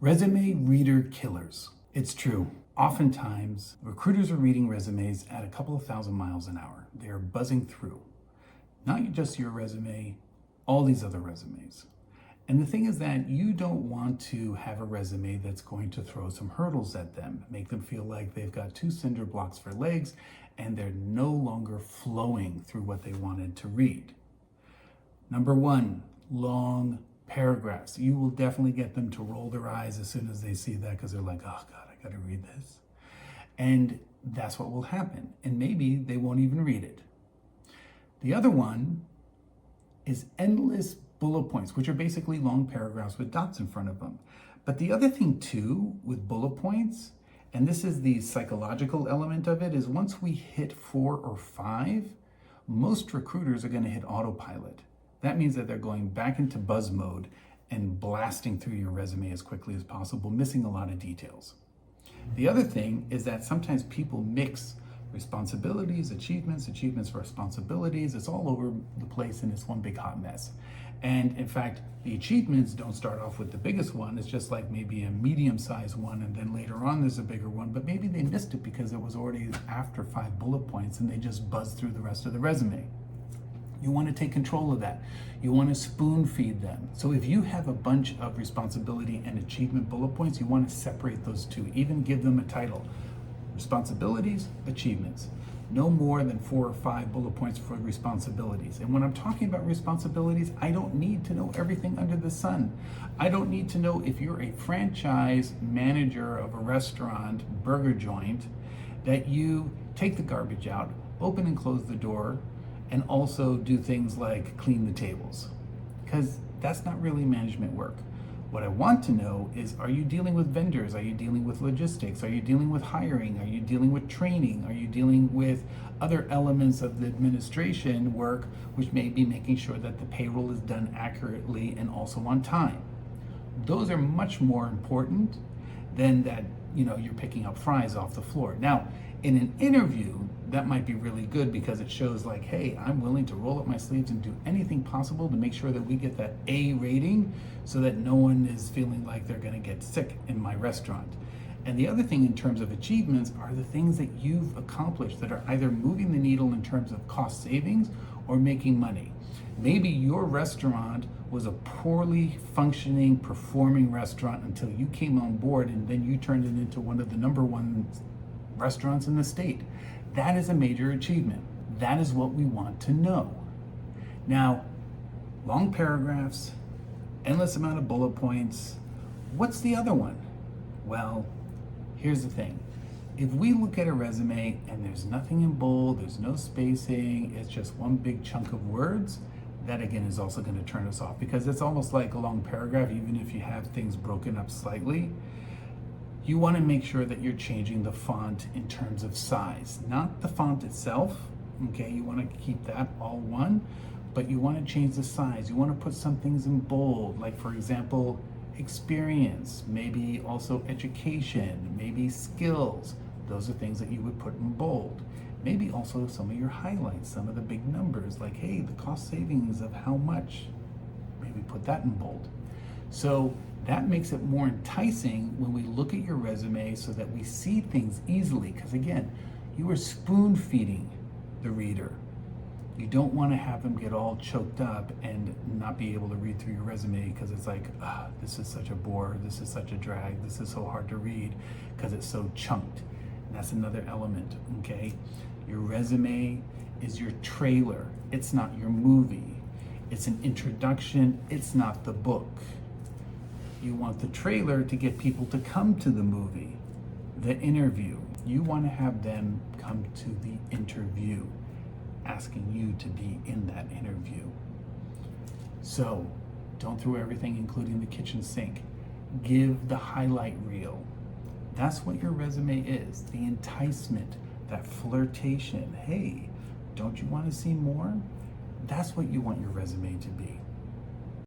Resume reader killers. It's true. Oftentimes, recruiters are reading resumes at a couple of thousand miles an hour. They are buzzing through not just your resume, all these other resumes. And the thing is that you don't want to have a resume that's going to throw some hurdles at them, make them feel like they've got two cinder blocks for legs and they're no longer flowing through what they wanted to read. Number one, long paragraphs. You will definitely get them to roll their eyes as soon as they see that because they're like, oh God, I got to read this. And that's what will happen. And maybe they won't even read it. The other one is endless bullet points, which are basically long paragraphs with dots in front of them. But the other thing too with bullet points, and this is the psychological element of it, is once we hit 4 or 5, most recruiters are going to hit autopilot. That means that they're going back into buzz mode and blasting through your resume as quickly as possible, missing a lot of details. The other thing is that sometimes people mix responsibilities, achievements, responsibilities. It's all over the place and it's one big hot mess. And in fact, the achievements don't start off with the biggest one. It's just like maybe a medium-sized one, and then later on there's a bigger one, but maybe they missed it because it was already after 5 bullet points and they just buzzed through the rest of the resume. You want to take control of that. You want to spoon feed them. So if you have a bunch of responsibility and achievement bullet points, you want to separate those two, even give them a title. Responsibilities, achievements. No more than 4 or 5 bullet points for responsibilities. And when I'm talking about responsibilities, I don't need to know everything under the sun. I don't need to know if you're a franchise manager of a restaurant, burger joint, that you take the garbage out, open and close the door, and also do things like clean the tables, because that's not really management work. What I want to know is, are you dealing with vendors? Are you dealing with logistics? Are you dealing with hiring? Are you dealing with training? Are you dealing with other elements of the administration work, which may be making sure that the payroll is done accurately and also on time? Those are much more important than that, you're picking up fries off the floor. Now, in an interview, that might be really good because it shows like, hey, I'm willing to roll up my sleeves and do anything possible to make sure that we get that A rating so that no one is feeling like they're going to get sick in my restaurant. And the other thing in terms of achievements are the things that you've accomplished that are either moving the needle in terms of cost savings or making money. Maybe your restaurant was a poorly functioning, performing restaurant until you came on board, and then you turned it into one of the #1 restaurants in the state. That is a major achievement. That is what we want to know. Now, long paragraphs, endless amount of bullet points. What's the other one? Well, here's the thing. If we look at a resume and there's nothing in bold, there's no spacing, it's just one big chunk of words, that again is also going to turn us off, because it's almost like a long paragraph, even if you have things broken up slightly. You want to make sure that you're changing the font in terms of size, not the font itself. Okay, you want to keep that all one, but you want to change the size. You want to put some things in bold, like for example, experience, maybe also education, maybe skills. Those are things that you would put in bold. Maybe also some of your highlights, some of the big numbers, like, hey, the cost savings of how much, maybe put that in bold. So that makes it more enticing when we look at your resume so that we see things easily. Because again, you are spoon feeding the reader. You don't want to have them get all choked up and not be able to read through your resume because it's like, this is such a bore, this is such a drag, this is so hard to read because it's so chunked. And that's another element, okay? Your resume is your trailer. It's not your movie. It's an introduction. It's not the book. You want the trailer to get people to come to the movie, the interview. You want to have them come to the interview, asking you to be in that interview. So don't throw everything, including the kitchen sink. Give the highlight reel. That's what your resume is, the enticement, that flirtation. Hey, don't you want to see more? That's what you want your resume to be.